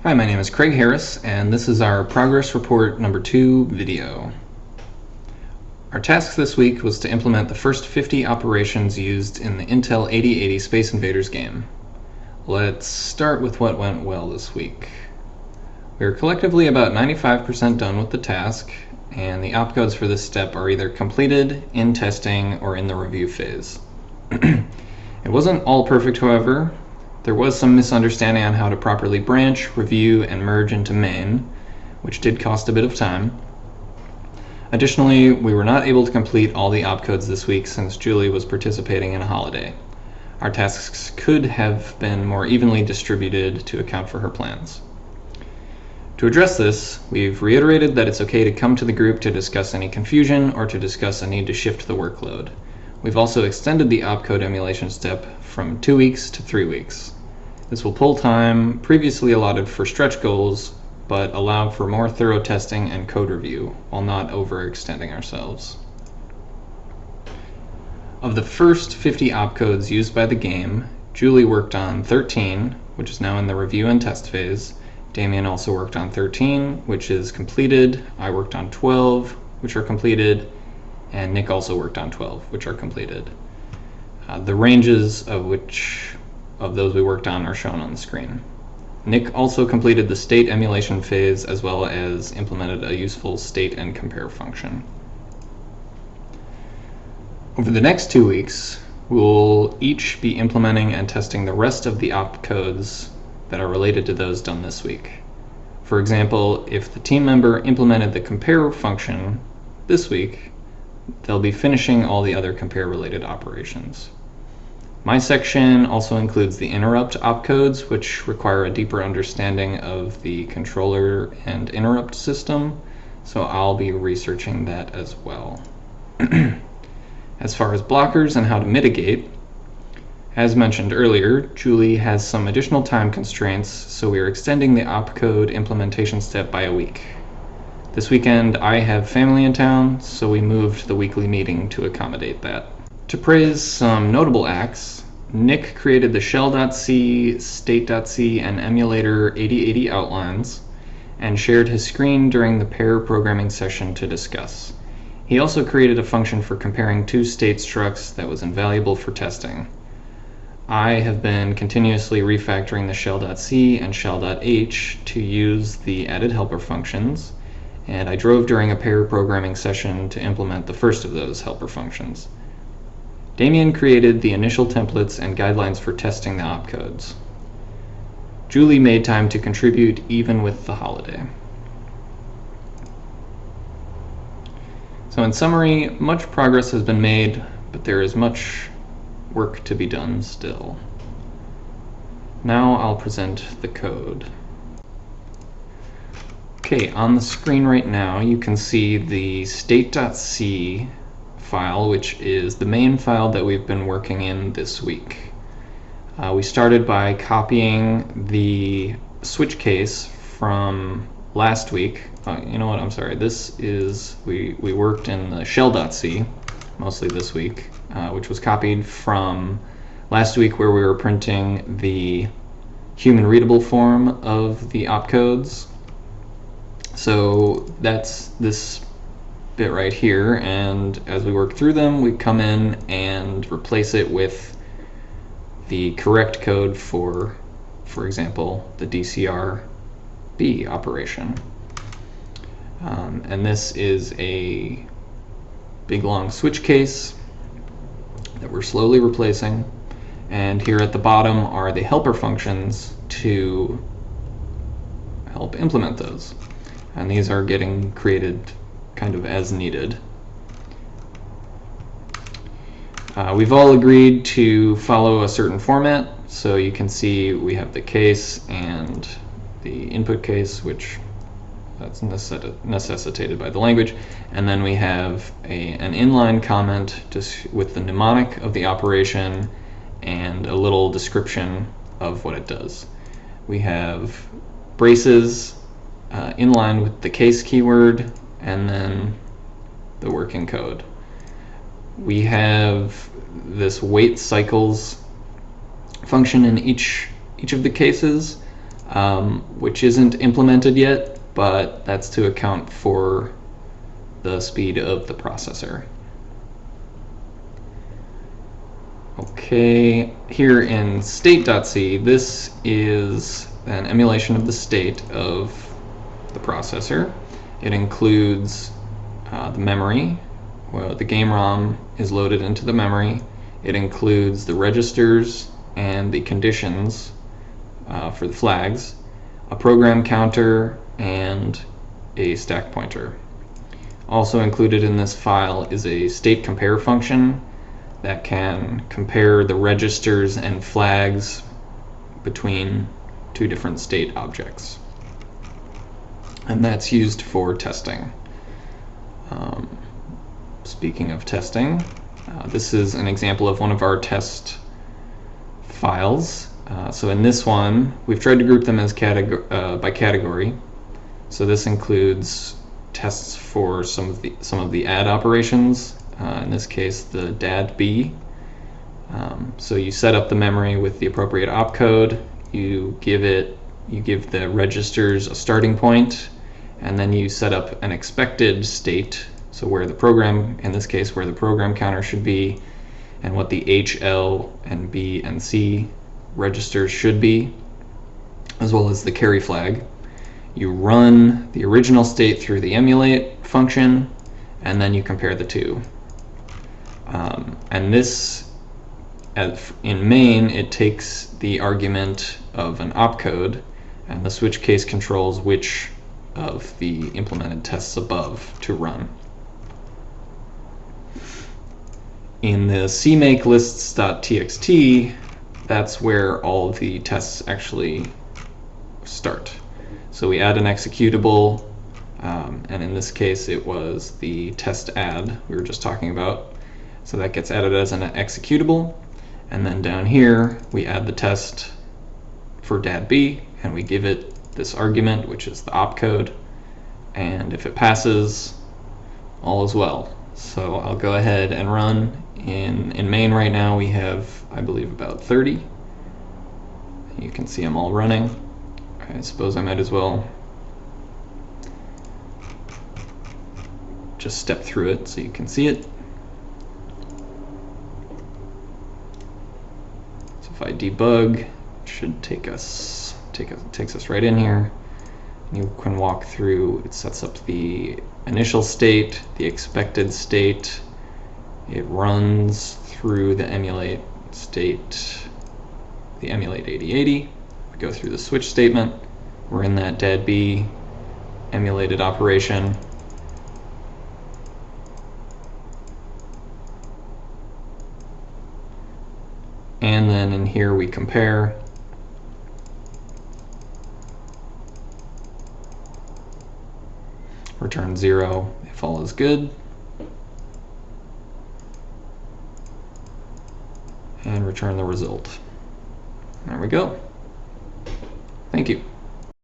Hi, my name is Craig Harris, and this is our Progress Report number 2 video. Our task this week was to implement the first 50 operations used in the Intel 8080 Space Invaders game. Let's start with what went well this week. We are collectively about 95% done with the task, and the opcodes for this step are either completed, in testing, or in the review phase. It wasn't all perfect, however. There was some misunderstanding on how to properly branch, review, and merge into main, which did cost a bit of time. Additionally, we were not able to complete all the opcodes this week since Julie was participating in a holiday. Our tasks could have been more evenly distributed to account for her plans. To address this, we've reiterated that it's okay to come to the group to discuss any confusion or to discuss a need to shift the workload. We've also extended the opcode emulation step from 2 weeks to 3 weeks. This will pull time previously allotted for stretch goals, but allow for more thorough testing and code review, while not overextending ourselves. Of the first 50 opcodes used by the game, Julie worked on 13, which is now in the review and test phase. Damien also worked on 13, which is completed. I worked on 12, which are completed. And Nick also worked on 12, which are completed. The ranges of which of those we worked on are shown on the screen. Nick also completed the state emulation phase as well as implemented a useful state and compare function. Over the next 2 weeks, we'll each be implementing and testing the rest of the opcodes that are related to those done this week. For example, if the team member implemented the compare function this week, they'll be finishing all the other compare-related operations. My section also includes the interrupt opcodes, which require a deeper understanding of the controller and interrupt system, so I'll be researching that as well. As far as blockers and how to mitigate, as mentioned earlier, Julie has some additional time constraints, so we are extending the opcode implementation step by a week. This weekend I have family in town, so we moved the weekly meeting to accommodate that. To praise some notable acts, Nick created the shell.c, state.c, and emulator 8080 outlines, and shared his screen during the pair programming session to discuss. He also created a function for comparing two state structs that was invaluable for testing. I have been continuously refactoring the shell.c and shell.h to use the added helper functions, and I drove during a pair programming session to implement the first of those helper functions. Damien created the initial templates and guidelines for testing the opcodes. Julie made time to contribute even with the holiday. So in summary, much progress has been made, but there is much work to be done still. Now I'll present the code. Okay, on the screen right now you can see the state.c file, which is the main file that we've been working in this week. We started by copying the switch case from last week. You know what, I'm sorry, this is, we worked in the shell.c mostly this week, which was copied from last week where we were printing the human readable form of the opcodes. So that's this bit right here, and as we work through them, we come in and replace it with the correct code for example, the DCR-B operation. And this is a big long switch case that we're slowly replacing, and here at the bottom are the helper functions to help implement those. And these are getting created kind of as needed. We've all agreed to follow a certain format, so you can see we have the case and the input case, which that's necessitated by the language, and then we have an inline comment just with the mnemonic of the operation and a little description of what it does. We have braces in line with the case keyword, and then the working code. We have this wait cycles function in each of the cases. which isn't implemented yet, but that's to account for the speed of the processor. Okay, here in state.c, this is an emulation of the state of the processor. It includes the memory, where the game ROM is loaded into the memory. It includes the registers and the conditions for the flags, a program counter, and a stack pointer. Also included in this file is a state compare function that can compare the registers and flags between two different state objects. And that's used for testing. Speaking of testing, this is an example of one of our test files. So in this one, we've tried to group them as by category. So this includes tests for some of the add operations. In this case, the DAD-B. So you set up the memory with the appropriate opcode. You give the registers a starting point, and then you set up an expected state. So where the program, in this case, where the program counter should be, and what the H, L, and B and C registers should be, as well as the carry flag. You run the original state through the emulate function, and then you compare the two. And this, in main, it takes the argument of an opcode, and the switch case controls which of the implemented tests above to run. In the cmake lists.txt, that's where all of the tests actually start. So we add an executable, and in this case it was the test add we were just talking about. So that gets added as an executable, and then down here we add the test for DAD-B, and we give it this argument, which is the opcode, and if it passes, all is well. So I'll go ahead and run. In main right now we have, I believe, about 30. You can see them all running. I suppose I might as well just step through it so you can see it. So if I debug, it should takes us right in here. You can walk through. It sets up the initial state, the expected state. It runs through the emulate state, the emulate 8080. We go through the switch statement. We're in that DAD-B emulated operation. And then in here we compare. Return 0 if all is good. And return the result. There we go. Thank you.